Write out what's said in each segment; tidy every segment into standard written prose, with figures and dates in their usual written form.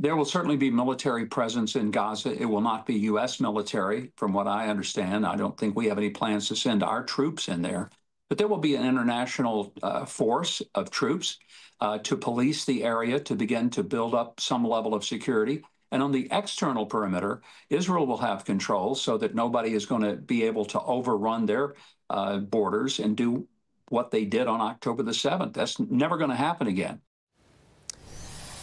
There will certainly be military presence in Gaza. It will not be U.S. military, from what I understand. I don't think we have any plans to send our troops in there. But there will be an international force of troops to police the area, to begin to build up some level of security. And on the external perimeter, Israel will have control so that nobody is going to be able to overrun their borders and do what they did on October the 7th. That's never going to happen again.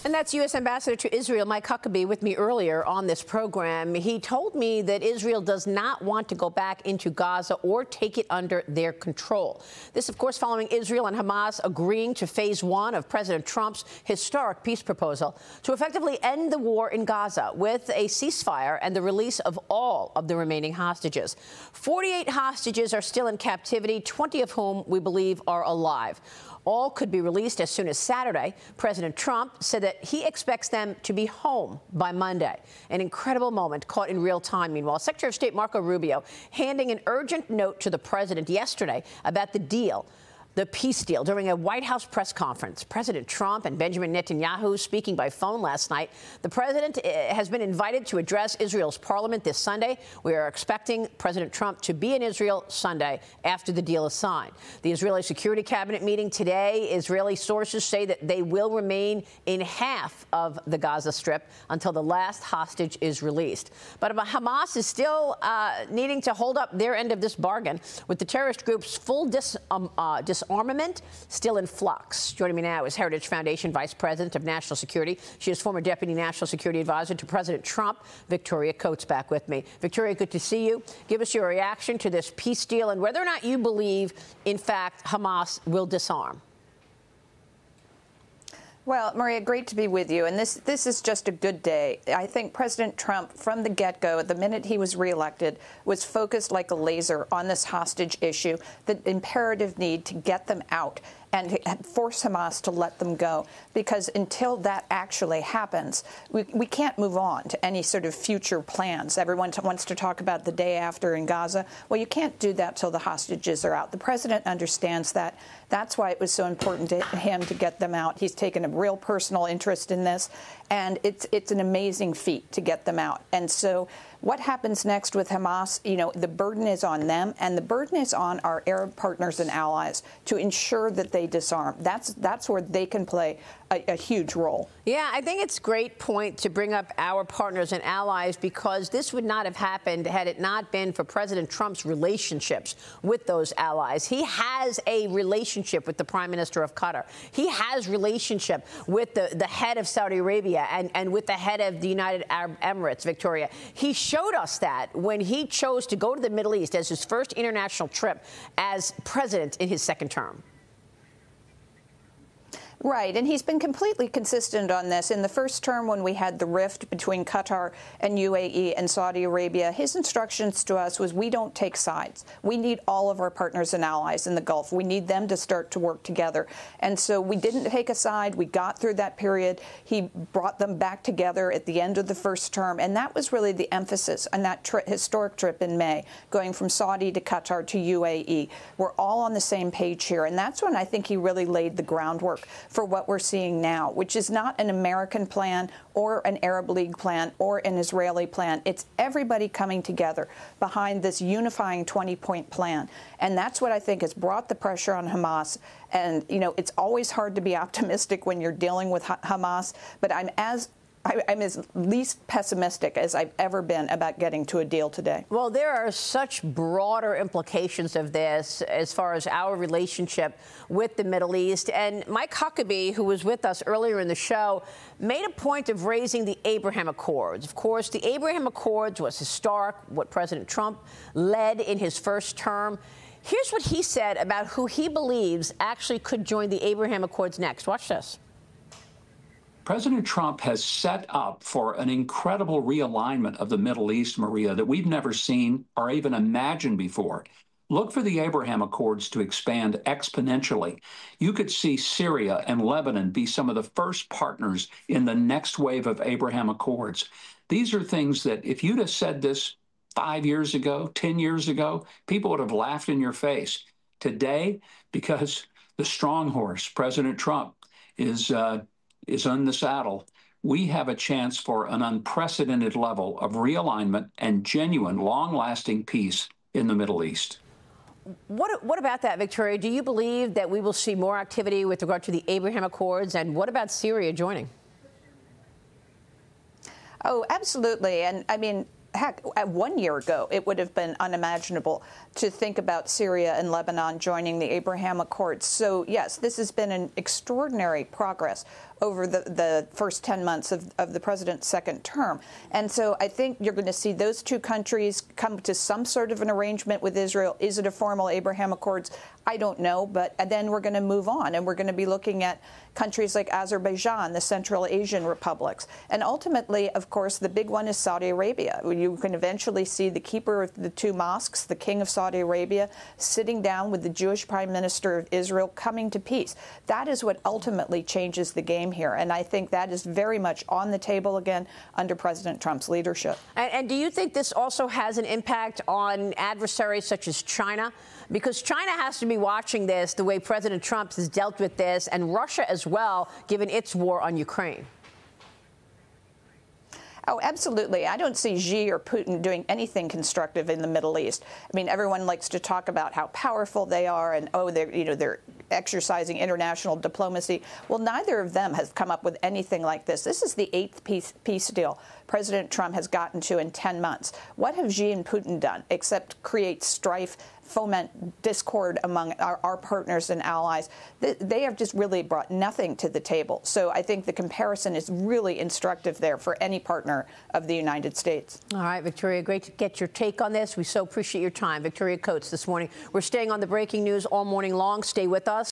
And that's U.S. Ambassador to Israel, Mike Huckabee, with me earlier on this program. He told me that Israel does not want to go back into Gaza or take it under their control. This, of course, following Israel and Hamas agreeing to phase one of President Trump's historic peace proposal to effectively end the war in Gaza with a ceasefire and the release of all of the remaining hostages. 48 hostages are still in captivity, 20 of whom we believe are alive. All could be released as soon as Saturday. President Trump said that he expects them to be home by Monday. An incredible moment caught in real time. Meanwhile, Secretary of State Marco Rubio handing an urgent note to the president yesterday about the deal, the peace deal, during a White House press conference. President Trump and Benjamin Netanyahu speaking by phone last night. The president has been invited to address Israel's parliament this Sunday. We are expecting President Trump to be in Israel Sunday after the deal is signed. The Israeli Security Cabinet meeting today. Israeli sources say that they will remain in half of the Gaza Strip until the last hostage is released. But Hamas is still needing to hold up their end of this bargain, with the terrorist group's full disarmament still in flux. Joining me now is Heritage Foundation Vice President of National Security. She is former Deputy National Security Advisor to President Trump, Victoria Coates, back with me. Victoria, good to see you. Give us your reaction to this peace deal and whether or not you believe, in fact, Hamas will disarm. Well, Maria, great to be with you. And this is just a good day. I think President Trump, from the get-go, the minute he was reelected, was focused like a laser on this hostage issue, the imperative need to get them out and force Hamas to let them go, because until that actually happens, we can't move on to any sort of future plans. Everyone wants to talk about the day after in Gaza. Well, you can't do that till the hostages are out. The president understands that. That's why it was so important to him to get them out. He's taken a real personal interest in this, and it's an amazing feat to get them out. And so what happens next with Hamas, you know, the burden is on them, and the burden is on our Arab partners and allies to ensure that they disarm. That's where they can play a huge role. Yeah, I think it's a great point to bring up our partners and allies, because this would not have happened had it not been for President Trump's relationships with those allies. He has a relationship with the Prime Minister of Qatar. He has relationship with the head of Saudi Arabia and with the head of the United Arab Emirates, Victoria. He showed us that when he chose to go to the Middle East as his first international trip as president in his second term. Right, and he's been completely consistent on this. In the first term, when we had the rift between Qatar and UAE and Saudi Arabia, his instructions to us was, we don't take sides. We need all of our partners and allies in the Gulf. We need them to start to work together. And so we didn't take a side. We got through that period. He brought them back together at the end of the first term, and that was really the emphasis on that historic trip in May, going from Saudi to Qatar to UAE. We're all on the same page here, and that's when I think he really laid the groundwork for what we're seeing now, which is not an American plan or an Arab League plan or an Israeli plan. It's everybody coming together behind this unifying 20-point plan. And that's what I think has brought the pressure on Hamas. And, you know, it's always hard to be optimistic when you're dealing with Hamas, but I'm as least pessimistic as I've ever been about getting to a deal today. Well, there are such broader implications of this as far as our relationship with the Middle East. And Mike Huckabee, who was with us earlier in the show, made a point of raising the Abraham Accords. Of course, the Abraham Accords was historic, what President Trump led in his first term. Here's what he said about who he believes actually could join the Abraham Accords next. Watch this. President Trump has set up for an incredible realignment of the Middle East, Maria, that we've never seen or even imagined before. Look for the Abraham Accords to expand exponentially. You could see Syria and Lebanon be some of the first partners in the next wave of Abraham Accords. These are things that if you'd have said this 5 years ago, 10 years ago, people would have laughed in your face. Today, because the strong horse, President Trump, is on the saddle. we have a chance for an unprecedented level of realignment and genuine, long-lasting peace in the Middle East. What about that, Victoria? Do you believe that we will see more activity with regard to the Abraham Accords? And what about Syria joining? Oh, absolutely. And I mean, heck, 1 year ago, it would have been unimaginable to think about Syria and Lebanon joining the Abraham Accords. So, yes, this has been an extraordinary progress over the first 10 months of the president's second term. And so I think you're going to see those two countries come to some sort of an arrangement with Israel. Is it a formal Abraham Accords? I don't know. But then we're going to move on, and we're going to be looking at countries like Azerbaijan, the Central Asian republics. And ultimately, of course, the big one is Saudi Arabia. You can eventually see the keeper of the two mosques, the king of Saudi Arabia, sitting down with the Jewish prime minister of Israel, coming to peace. That is what ultimately changes the game here. And I think that is very much on the table again under President Trump's leadership. And do you think this also has an impact on adversaries such as China? Because China has to be watching this the way President Trump has dealt with this, and Russia as well, given its war on Ukraine. Oh, absolutely. I don't see Xi or Putin doing anything constructive in the Middle East. I mean, everyone likes to talk about how powerful they are and, oh, they're exercising international diplomacy. Well, neither of them has come up with anything like this. This is the 8th peace deal President Trump has gotten to in 10 months. What have Xi and Putin done except create strife, foment discord among our partners and allies? They have just really brought nothing to the table. So I think the comparison is really instructive there for any partner of the United States. All right, Victoria, great to get your take on this. We so appreciate your time. Victoria Coates this morning. We're staying on the breaking news all morning long. Stay with us.